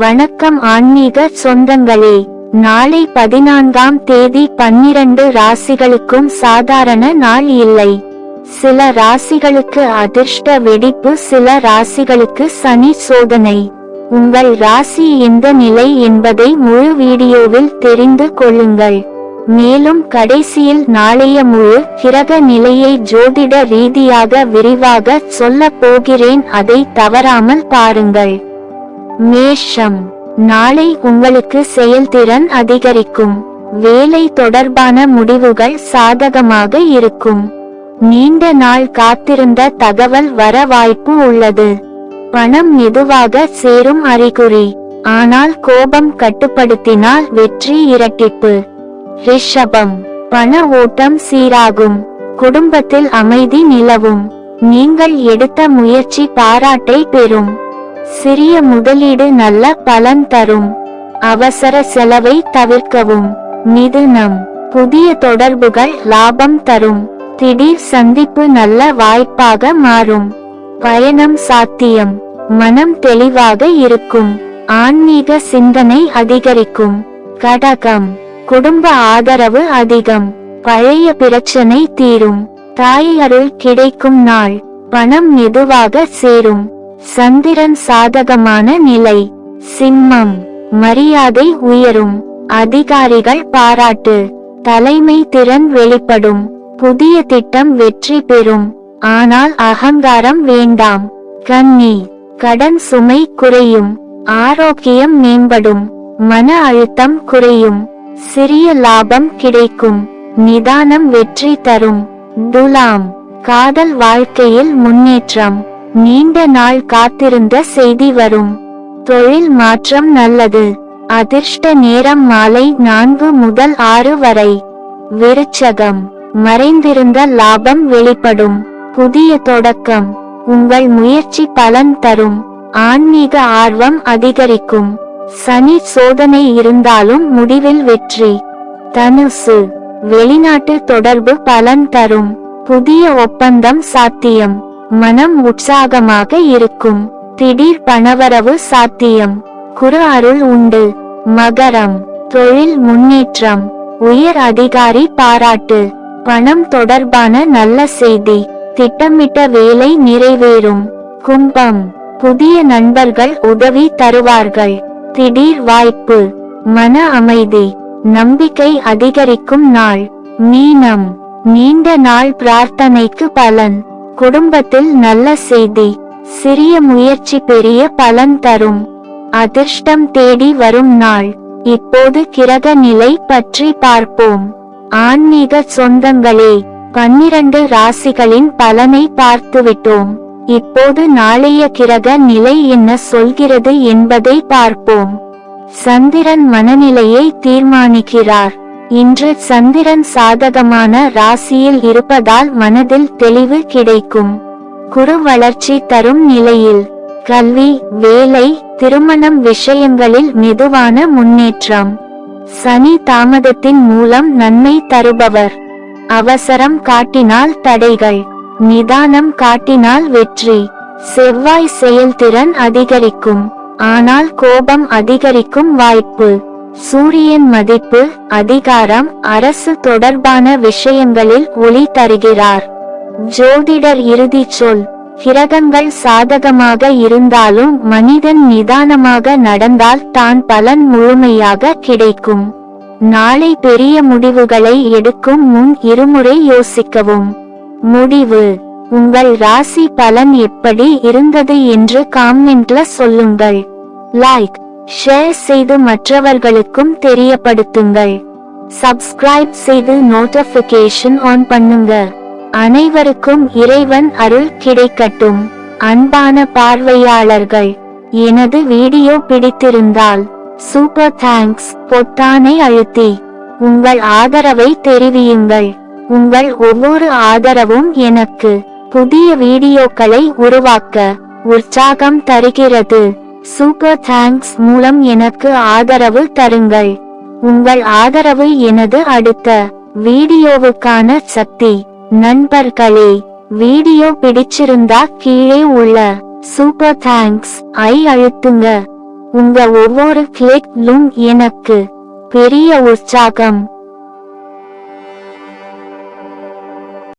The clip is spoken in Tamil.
வணக்கம் ஆன்மீக சொந்தங்களே. நாளை 14ஆம் தேதி 12 ராசிகளுக்கும் சாதாரண நாள் இல்லை. சில ராசிகளுக்கு அதிர்ஷ்ட வெடிப்பு, சில ராசிகளுக்கு சனி சோதனை. உங்கள் ராசி எந்த நிலை என்பதை முழு வீடியோவில் தெரிந்து கொள்ளுங்கள். மேலும் கடைசியில் நாளைய முழு கிரக நிலையை ஜோதிட ரீதியாக விரிவாக சொல்ல போகிறேன், அதை தவறாமல் பாருங்கள். மேஷம். நாளை உங்களுக்கு செயல்திறன் அதிகரிக்கும். வேலை தொடர்பான முடிவுகள் சாதகமாக இருக்கும். நீண்ட நாள் காத்திருந்த தகவல் வர வாய்ப்பு உள்ளது. பணம் மெதுவாக சேரும் அறிகுறி, ஆனால் கோபம் கட்டுப்படுத்தினால் வெற்றி இரட்டிப்பு. ரிஷபம். பண ஓட்டம் சீராகும். குடும்பத்தில் அமைதி நிலவும். நீங்கள் எடுத்த முயற்சி பாராட்டை பெறும். சிறிய முதலீடு நல்ல பலன் தரும். அவசர செலவை தவிர்க்கவும். மிதுனம். புதிய தொடர்புகள் லாபம் தரும். திடீர் சந்திப்பு நல்ல வாய்ப்பாக மாறும். பயணம் சாத்தியம். மனம் தெளிவாக இருக்கும். ஆன்மீக சிந்தனை அதிகரிக்கும். கடகம். குடும்ப ஆதரவு அதிகம். பழைய பிரச்சனை தீரும். தாய் அருள் கிடைக்கும் நாள். பணம் மெதுவாக சேரும். சந்திரன் சாதகமான நிலை. சிம்மம். மரியாதை உயரும். அதிகாரிகள் பாராட்டு. தலைமை திறன் வெளிப்படும். புதிய திட்டம் வெற்றி பெறும். ஆனால் அகங்காரம் வேண்டாம். கன்னி. கடன் சுமை குறையும். ஆரோக்கியம் மேம்படும். மன அழுத்தம் குறையும். சிறிய லாபம் கிடைக்கும். நிதானம் வெற்றி தரும். துலாம். காதல் வாழ்க்கையில் முன்னேற்றம். நீண்ட நாள் காத்திருந்த செய்தி வரும். தொழில் மாற்றம் நல்லது. அதிர்ஷ்ட நேரம் மாலை 4 முதல் 6 வரை. விருச்சகம். மறைந்திருந்த லாபம் வெளிப்படும். புதிய தொடக்கம். உங்கள் முயற்சி பலன் தரும். ஆன்மீக ஆர்வம் அதிகரிக்கும். சனி சோதனை இருந்தாலும் முடிவில் வெற்றி. தனுசு. வெளிநாட்டு தொடர்பு பலன் தரும். புதிய ஒப்பந்தம் சாத்தியம். மனம் உற்சாகமாக இருக்கும். திடீர் பணவரவு சாத்தியம். குரு அருள் உண்டு. மகரம். தொழில் முன்னேற்றம். உயர் அதிகாரி பாராட்டு. பணம் தொடர்பான நல்ல செய்தி. திட்டமிட்ட வேலை நிறைவேறும். கும்பம். புதிய நண்பர்கள் உதவி தருவார்கள். திடீர் வாய்ப்பு. மன அமைதி. நம்பிக்கை அதிகரிக்கும் நாள். மீனம். நீண்ட நாள் பிரார்த்தனைக்கு பலன். குடும்பத்தில் நல்ல செய்தி. சிறிய முயற்சி பெரிய பலன் தரும். அதிர்ஷ்டம் தேடி வரும் நாள். இப்போது கிரக நிலை பற்றி பார்ப்போம். ஆன்மீக சொந்தங்களே, 12 ராசிகளின் பலனை பார்த்துவிட்டோம். இப்போது நாளைய கிரக நிலை என்ன சொல்கிறது என்பதை பார்ப்போம். சந்திரன் மனநிலையை தீர்மானிக்கிறார். இன்று சந்திரன் சாதகமான ராசியில் இருப்பதால் மனதில் தெளிவு கிடைக்கும். குரு வளர்ச்சி தரும் நிலையில். கல்வி, வேலை, திருமணம் விஷயங்களில் மெதுவான முன்னேற்றம். சனி தாமதத்தின் மூலம் நன்மை தருபவர். அவசரம் காட்டினால் தடைகள். நிதானம் காட்டினால் வெற்றி. செவ்வாய் செயல்திறன் அதிகரிக்கும். ஆனால் கோபம் அதிகரிக்கும் வாய்ப்பு. சூரியன் மதிப்பு, அதிகாரம், அரசு தொடர்பான விஷயங்களில் ஒளி தருகிறார். ஜோதிடர் இறுதி சொல். கிரகங்கள் சாதகமாக இருந்தாலும் மனிதன் நிதானமாக நடந்தால் தான் பலன் முழுமையாக கிடைக்கும். நாளை பெரிய முடிவுகளை எடுக்கும் முன் இருமுறை யோசிக்கவும். முடிவு. உங்கள் ராசி பலன் எப்படி இருந்தது என்று காமெண்ட்ல சொல்லுங்கள். லைக், ஷேர் செய்து மற்றவர்களுக்கும் தெரியப்படுத்துங்கள். சப்ஸ்கிரைப் செய்து நோட்டிபிகேஷன் ஆன் பண்ணுங்க. அனைவருக்கும் இறைவன் அருள் கிடைக்கட்டும். அன்பான பார்வையாளர்கள், எனது வீடியோ பிடித்திருந்தால் சூப்பர் தேங்க்ஸ் பொத்தானை அழுத்தி உங்கள் ஆதரவை தெரிவியுங்கள். உங்கள் ஒவ்வொரு ஆதரவும் எனக்கு புதிய வீடியோக்களை உருவாக்க உற்சாகம் தருகிறது. சூப்பர் தேங்க்ஸ் மூலம் எனக்கு ஆதரவு தருங்கள். உங்கள் ஆதரவு எனது அடுத்த வீடியோவுக்கான சக்தி. நண்பர்களே, வீடியோ பிடிச்சிருந்தா கீழே உள்ள சூப்பர் தேங்க்ஸ் ஐ அழுத்துங்க. உங்க ஒவ்வொரு கிளிக்லும் எனக்கு பெரிய உற்சாகம்.